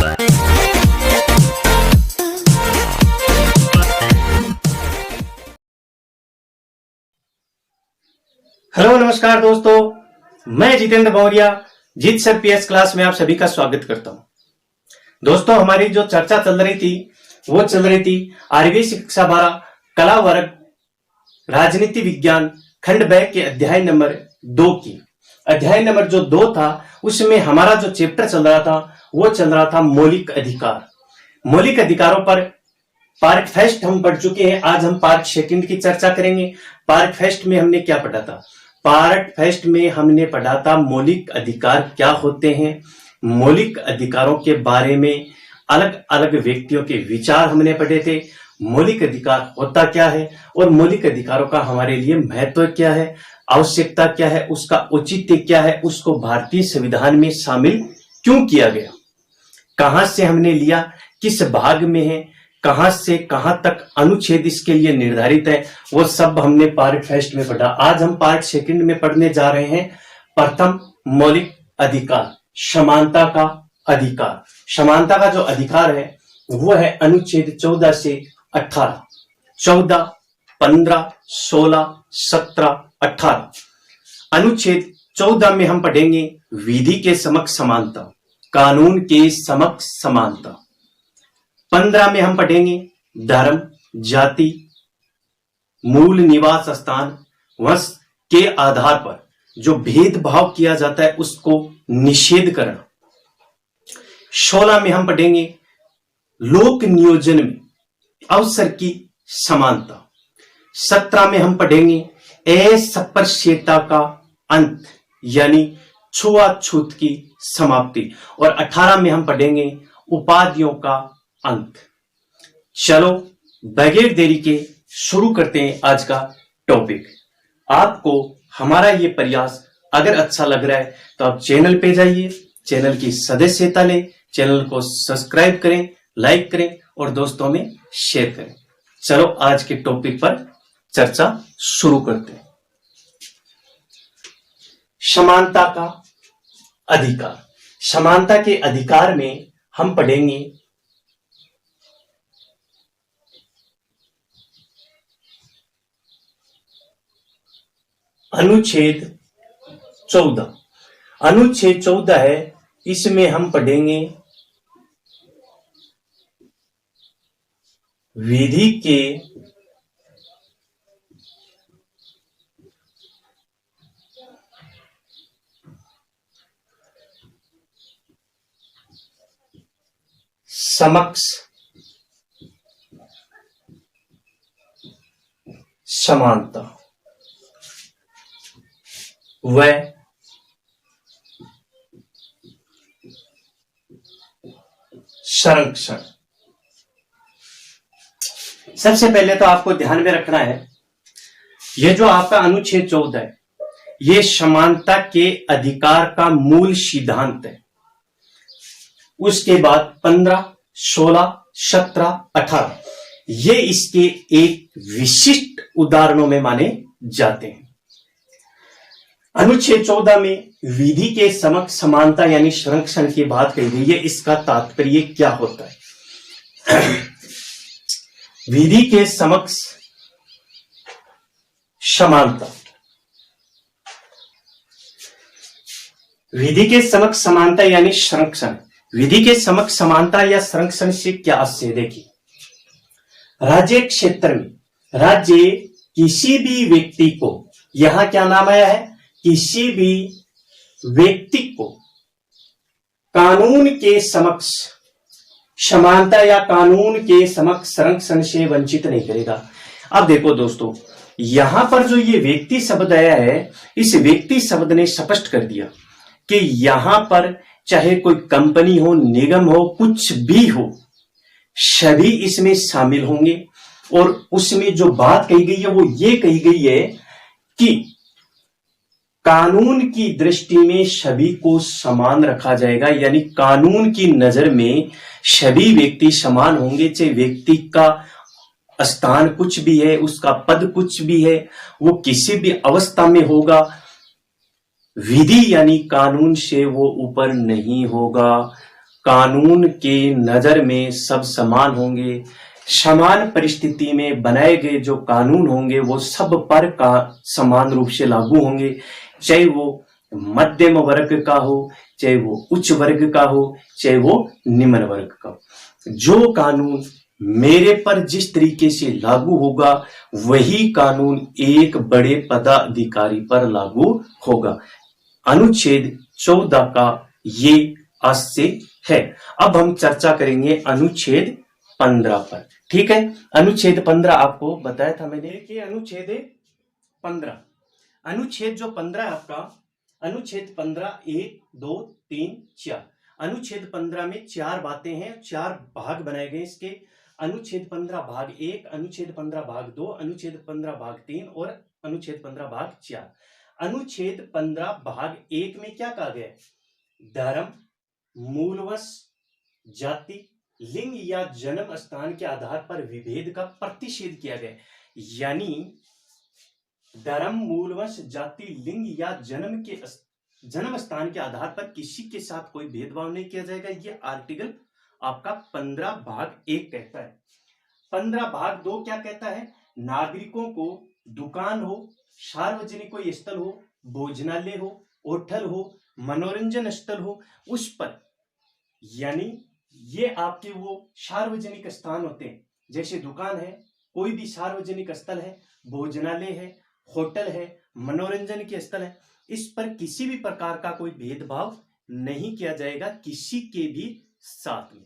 Hello नमस्कार दोस्तों, मैं जितेंद्र मौर्य जीत सर पीएस क्लास में आप सभी का स्वागत करता हूं। दोस्तों, हमारी जो चर्चा चल रही थी वो चल रही थी 8वीं शिक्षा 12 कला वर्ग राजनीति विज्ञान खंड ब के अध्याय नंबर 2 की। अध्याय नंबर जो 2 था उसमें हमारा जो चैप्टर चल रहा था वो चल रहा था मौलिक अधिकार। मौलिक अधिकारों पर पार्ट फर्स्ट हम पढ़ चुके हैं। आज हम पार्ट सेकंड की चर्चा करेंगे। पार्ट फर्स्ट में हमने क्या पढ़ा था? पार्ट फर्स्ट में हमने पढ़ा था मौलिक अधिकार क्या होते हैं, मौलिक अधिकारों के बारे में अलग अलग व्यक्तियों के विचार हमने पढ़े थे। मौलिक अधिकार होता क्या है और मौलिक अधिकारों का हमारे लिए महत्व क्या है, आवश्यकता क्या है, उसका औचित्य क्या है, उसको भारतीय संविधान में शामिल क्यों किया गया, कहां से हमने लिया, किस भाग में है, कहां से कहां तक अनुच्छेद इसके लिए निर्धारित है, वो सब हमने पार्ट फर्स्ट में पढ़ा। आज हम पार्ट सेकंड में पढ़ने जा रहे हैं प्रथम मौलिक अधिकार, समानता का अधिकार। समानता का जो अधिकार है वो है अनुच्छेद 14 से 18, 14, 15, 16, 17, 18। अनुच्छेद 14 में हम पढ़ेंगे विधि के समक्ष समानता, कानून के समक्ष समानता। 15 में हम पढ़ेंगे धर्म, जाति, मूल निवास स्थान, वंश के आधार पर जो भेदभाव किया जाता है उसको निषेध करना। 16 में हम पढ़ेंगे लोक नियोजन में अवसर की समानता। 17 में हम पढ़ेंगे अस्पृश्यता का अंत यानी छुआछूत की समाप्ति। और 18 में हम पढ़ेंगे उपाधियों का अंत। चलो बगैर देरी के शुरू करते हैं आज का टॉपिक। आपको हमारा ये प्रयास अगर अच्छा लग रहा है तो आप चैनल पे जाइए, चैनल की सदस्यता लें, चैनल को सब्सक्राइब करें, लाइक करें और दोस्तों में शेयर करें। चलो आज के टॉपिक पर चर्चा शुरू करते हैं। समानता का अधिकार। समानता के अधिकार में हम पढ़ेंगे अनुच्छेद 14। अनुच्छेद 14 है, इसमें हम पढ़ेंगे विधि के समक्ष समानता व संरक्षण। सबसे पहले तो आपको ध्यान में रखना है ये जो आपका अनुच्छेद 14 है ये समानता के अधिकार का मूल सिद्धांत है। उसके बाद 15, 16, 17, 18 ये इसके एक विशिष्ट उदाहरणों में माने जाते हैं। अनुच्छेद 14 में विधि के समक्ष समानता यानी संरक्षण की बात कही गई है। इसका तात्पर्य क्या होता है? विधि के समक्ष समानता, विधि के समक्ष समानता यानी संरक्षण। विधि के समक्ष समानता या संरक्षण से क्या आशय है? देखिए, राज्य क्षेत्र में राज्य किसी भी व्यक्ति को, यहां क्या नाम आया है, किसी भी व्यक्ति को कानून के समक्ष समानता या कानून के समक्ष संरक्षण से वंचित नहीं करेगा। अब देखो दोस्तों, यहां पर जो ये व्यक्ति शब्द आया है, इस व्यक्ति शब्द ने स्पष्ट कर दिया कि यहां पर चाहे कोई कंपनी हो, निगम हो, कुछ भी हो, सभी इसमें शामिल होंगे। और उसमें जो बात कही गई है वो ये कही गई है कि कानून की दृष्टि में सभी को समान रखा जाएगा, यानी कानून की नजर में सभी व्यक्ति समान होंगे। चाहे व्यक्ति का स्थान कुछ भी है, उसका पद कुछ भी है, वो किसी भी अवस्था में होगा, विधि यानी कानून से वो ऊपर नहीं होगा। कानून के नजर में सब समान होंगे। समान परिस्थिति में बनाए गए जो कानून होंगे वो सब पर का समान रूप से लागू होंगे, चाहे वो मध्यम वर्ग का हो, चाहे वो उच्च वर्ग का हो, चाहे वो निम्न वर्ग का हो। जो कानून मेरे पर जिस तरीके से लागू होगा वही कानून एक बड़े पदाधिकारी पर लागू होगा। अनुच्छेद 14 का ये आशय है। अब हम चर्चा करेंगे अनुच्छेद 15 पर। ठीक है, अनुच्छेद 15 आपको बताया था मैंने कि अनुच्छेद 15, अनुच्छेद जो 15 है आपका, अनुच्छेद 15 1 2 3 4। अनुच्छेद 15 में 4 बातें हैं, 4 भाग बनाए गए इसके। अनुच्छेद 15 भाग 1, अनुच्छेद 15 भाग 2, अनुच्छेद 15 भाग 3 और अनुच्छेद 15 भाग 4। अनुच्छेद 15 भाग 1 में क्या कहा गया है? धर्म, मूलवश, जाति, लिंग या जन्म स्थान के आधार पर विभेद का प्रतिषेध किया गया। यानी धर्म, मूलवश, जाति, लिंग या जन्म स्थान के आधार पर किसी के साथ कोई भेदभाव नहीं किया जाएगा। ये आर्टिकल आपका 15 भाग 1 कहता है। 15 भाग 2 क्या कहता है? नागरिकों को दुकान हो, सार्वजनिक कोई स्थल हो, भोजनालय हो, होटल हो, मनोरंजन स्थल हो, उस पर, यानी ये आपके वो सार्वजनिक स्थान होते हैं, जैसे दुकान है, कोई भी सार्वजनिक स्थल है, भोजनालय है, होटल है, मनोरंजन के स्थल है, इस पर किसी भी प्रकार का कोई भेदभाव नहीं किया जाएगा किसी के भी साथ में।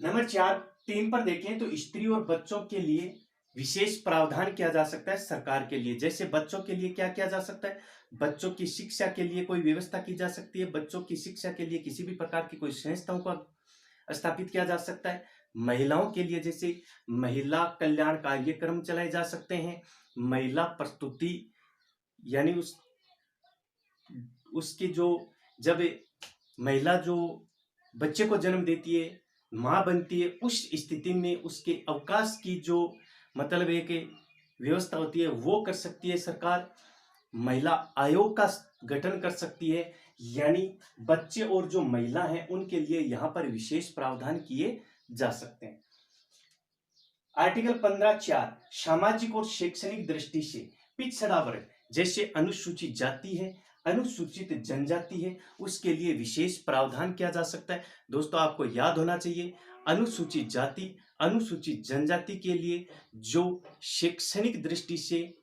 नंबर 3 पर देखें तो स्त्री और बच्चों के लिए विशेष प्रावधान किया जा सकता है सरकार के लिए। जैसे बच्चों के लिए क्या किया जा सकता है? बच्चों की शिक्षा के लिए कोई व्यवस्था की जा सकती है। बच्चों की शिक्षा के लिए किसी भी प्रकार की कोई संस्थाओं को स्थापित किया जा सकता है। महिलाओं के लिए जैसे महिला कल्याण कार्यक्रम चलाए जा सकते हैं। महिला प्रस्तुति, यानी उसकी जो, जब महिला जो बच्चे को जन्म देती है, मां बनती है, उस स्थिति में उसके अवकाश की जो मतलब एक व्यवस्था होती है वो कर सकती है सरकार। महिला आयोग का गठन कर सकती है। यानी बच्चे और जो महिला हैं उनके लिए यहां पर विशेष प्रावधान किए जा सकते हैं। आर्टिकल 15(4) सामाजिक और शैक्षणिक दृष्टि से पिछड़ा वर्ग, जैसे अनुसूचित जाति है, अनुसूचित जनजाति है, उसके लिए विशेष प्रावधान किया जा सकता है। दोस्तों आपको याद होना चाहिए, अनुसूचित जाति, अनुसूचित जनजाति के लिए जो शैक्षणिक दृष्टि से,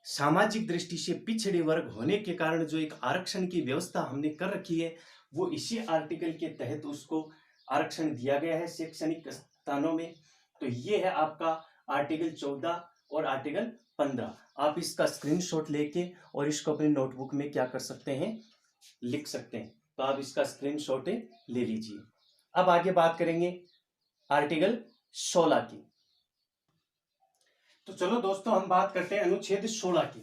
सामाजिक दृष्टि से पिछड़े वर्ग होने के कारण जो एक आरक्षण की व्यवस्था हमने कर रखी है, वो इसी आर्टिकल के तहत उसको आरक्षण दिया गया है शैक्षणिक स्थानों में। तो ये है आपका आर्टिकल 14 और आर्टिकल 15। आप इसका स्क्रीनशॉट लेके और इसको अपनी नोटबुक में क्या कर सकते हैं, लिख सकते हैं। तो आप इसका स्क्रीनशॉट ले लीजिए। अब आगे बात करेंगे आर्टिकल 16 की। तो चलो दोस्तों हम बात करते हैं अनुच्छेद 16 की।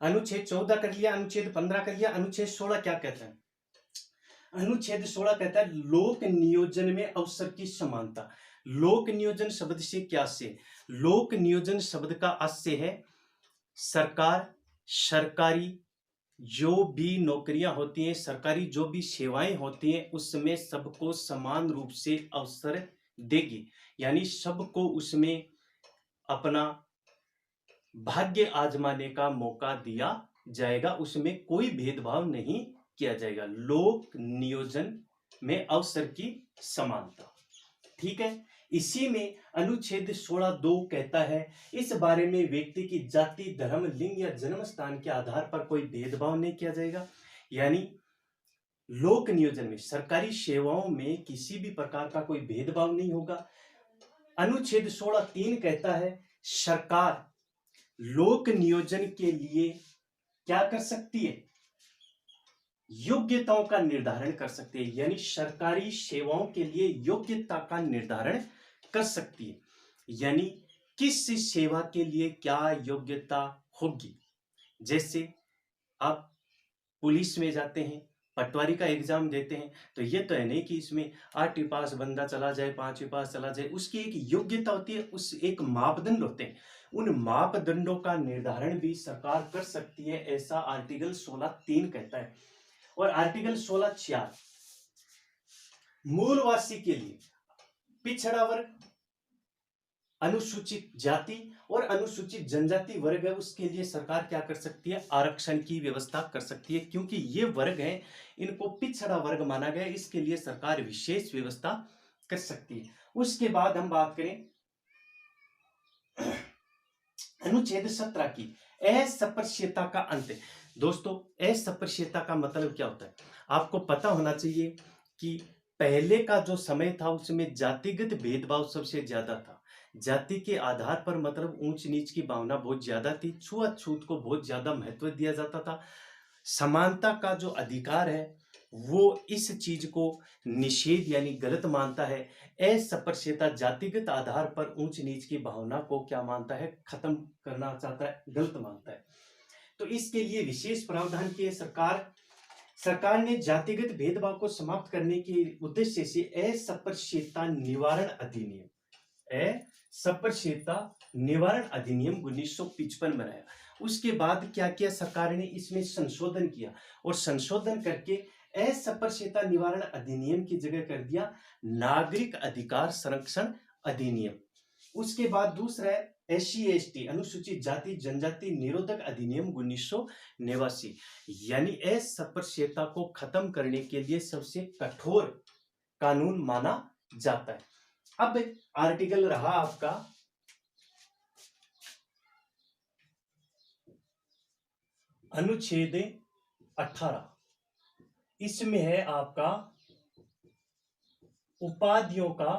अनुच्छेद 14 कर लिया, अनुच्छेद 15 कर लिया, अनुच्छेद 16 क्या कहता है? अनुच्छेद 16 कहता है लोक नियोजन में अवसर की समानता। लोक नियोजन शब्द से क्या से? लोक नियोजन शब्द का आशय है सरकार, सरकारी जो भी नौकरियां होती हैं, सरकारी जो भी सेवाएं होती हैं, उसमें सबको समान रूप से अवसर देगी। यानी सबको उसमें अपना भाग्य आजमाने का मौका दिया जाएगा, उसमें कोई भेदभाव नहीं किया जाएगा। लोक नियोजन में अवसर की समानता, ठीक है। इसी में अनुच्छेद 16(2) कहता है इस बारे में व्यक्ति की जाति, धर्म, लिंग या जन्म स्थान के आधार पर कोई भेदभाव नहीं किया जाएगा। यानी लोक नियोजन में, सरकारी सेवाओं में किसी भी प्रकार का कोई भेदभाव नहीं होगा। अनुच्छेद 16(3) कहता है सरकार लोक नियोजन के लिए क्या कर सकती है? योग्यताओं का निर्धारण कर सकती है। यानी सरकारी सेवाओं के लिए योग्यता का निर्धारण कर सकती है। यानी किस सेवा के लिए क्या योग्यता होगी। जैसे आप पुलिस में जाते हैं, पटवारी का एग्जाम देते हैं, तो ये तो है नहीं कि इसमें 8वीं पास बंदा चला जाए, 5वीं पास चला जाए। उसकी एक योग्यता होती है, उस एक मापदंड होते हैं। उन मापदंडों का निर्धारण भी सरकार कर सकती है, ऐसा आर्टिकल 16(3) कहता है। और आर्टिकल 16(4) मूलवासी के लिए पिछड़ा वर्ग, अनुसूचित जाति और अनुसूचित जनजाति वर्ग है, उसके लिए सरकार क्या कर सकती है, आरक्षण की व्यवस्था कर सकती है। क्योंकि ये वर्ग है, इनको पिछड़ा वर्ग माना गया, इसके लिए सरकार विशेष व्यवस्था कर सकती है। उसके बाद हम बात करें अनुच्छेद 17 की, अस्पृश्यता का अंत। दोस्तों, अस्पृश्यता का मतलब क्या होता है, आपको पता होना चाहिए कि पहले का जो समय था उसमें जातिगत भेदभाव सबसे ज्यादा था। जाति के आधार पर मतलब ऊंच नीच की भावना बहुत ज्यादा थी, छुआछूत को बहुत ज्यादा महत्व दिया जाता था। समानता का जो अधिकार है वो इस चीज को निषेध यानी गलत मानता है। अस्पृश्यता जातिगत आधार पर ऊंच नीच की भावना को क्या मानता है, खत्म करना चाहता है, गलत मानता है। तो इसके लिए विशेष प्रावधान किए सरकार ने जातिगत भेदभाव को समाप्त करने के उद्देश्य से अस्पृश्यता निवारण अधिनियम, अस्पृश्यता निवारण अधिनियम 1955 बनाया। उसके बाद क्या किया सरकार ने, इसमें संशोधन किया और संशोधन करके अस्पृश्यता निवारण अधिनियम की जगह कर दिया नागरिक अधिकार संरक्षण अधिनियम। उसके बाद दूसरा है SC/ST अनुसूचित जाति जनजाति निरोधक अधिनियम 1989, यानी अस्पृश्यता को खत्म करने के लिए सबसे कठोर कानून माना जाता है। अब आर्टिकल रहा आपका अनुच्छेद 18, इसमें है आपका उपाधियों का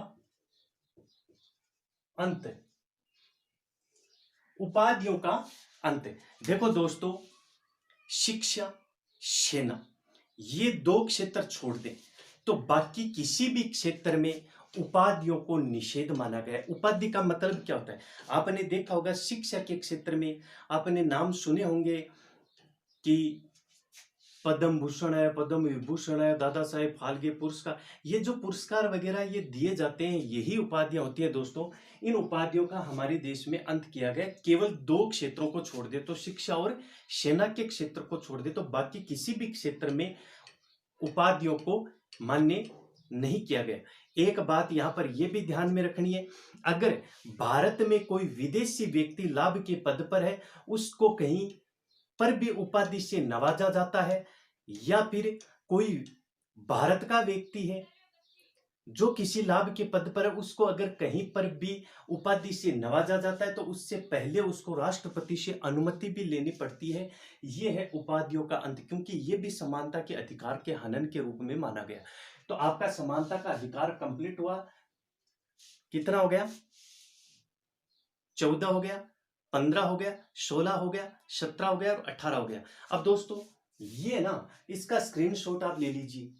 अंत, उपाधियों का अंत। देखो दोस्तों, शिक्षा, सेना, ये दो क्षेत्र छोड़ दें तो बाकी किसी भी क्षेत्र में उपाधियों को निषेध माना गया है। उपाधि का मतलब क्या होता है, आपने देखा होगा शिक्षा के क्षेत्र में आपने नाम सुने होंगे कि पद्म भूषण है, पद्म विभूषण है, दादा साहेब फाल्के पुरस्कार, ये जो पुरस्कार वगैरह ये दिए जाते हैं, यही उपाधियां होती है। दोस्तों, इन उपाधियों का हमारे देश में अंत किया गया, केवल दो क्षेत्रों को छोड़ दे तो शिक्षा और सेना के क्षेत्र को छोड़ दे तो बाकी किसी भी क्षेत्र में उपाधियों को मान्य नहीं किया गया। एक बात यहां पर यह भी ध्यान में रखनी है, अगर भारत में कोई विदेशी व्यक्ति लाभ के पद पर है, उसको कहीं पर भी उपाधि से नवाजा जाता है, या फिर कोई भारत का व्यक्ति है जो किसी लाभ के पद पर है, उसको अगर कहीं पर भी उपाधि से नवाजा जाता है तो उससे पहले उसको राष्ट्रपति से अनुमति भी लेनी पड़ती है। यह है उपाधियों का अंत, क्योंकि यह भी समानता के अधिकार के हनन के रूप में माना गया। तो आपका समानता का अधिकार कंप्लीट हुआ, कितना हो गया, 14 हो गया, 15 हो गया, 16 हो गया, 17 हो गया और 18 हो गया। अब दोस्तों ये ना, इसका स्क्रीनशॉट आप ले लीजिए।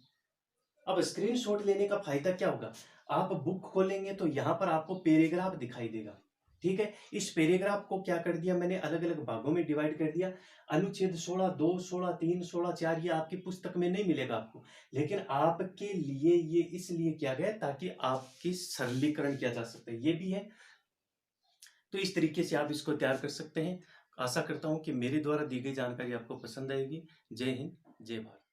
अब स्क्रीनशॉट लेने का फायदा क्या होगा, आप बुक खोलेंगे तो यहां पर आपको पैराग्राफ दिखाई देगा, ठीक है। इस पैराग्राफ को क्या कर दिया मैंने, अलग अलग भागों में डिवाइड कर दिया। अनुच्छेद 16(2), 16(3), 16(4) ये आपकी पुस्तक में नहीं मिलेगा आपको, लेकिन आपके लिए ये इसलिए किया गया ताकि आपकी सरलीकरण किया जा सकता है, ये भी है। तो इस तरीके से आप इसको तैयार कर सकते हैं। आशा करता हूं कि मेरे द्वारा दी गई जानकारी आपको पसंद आएगी। जय हिंद, जय भारत।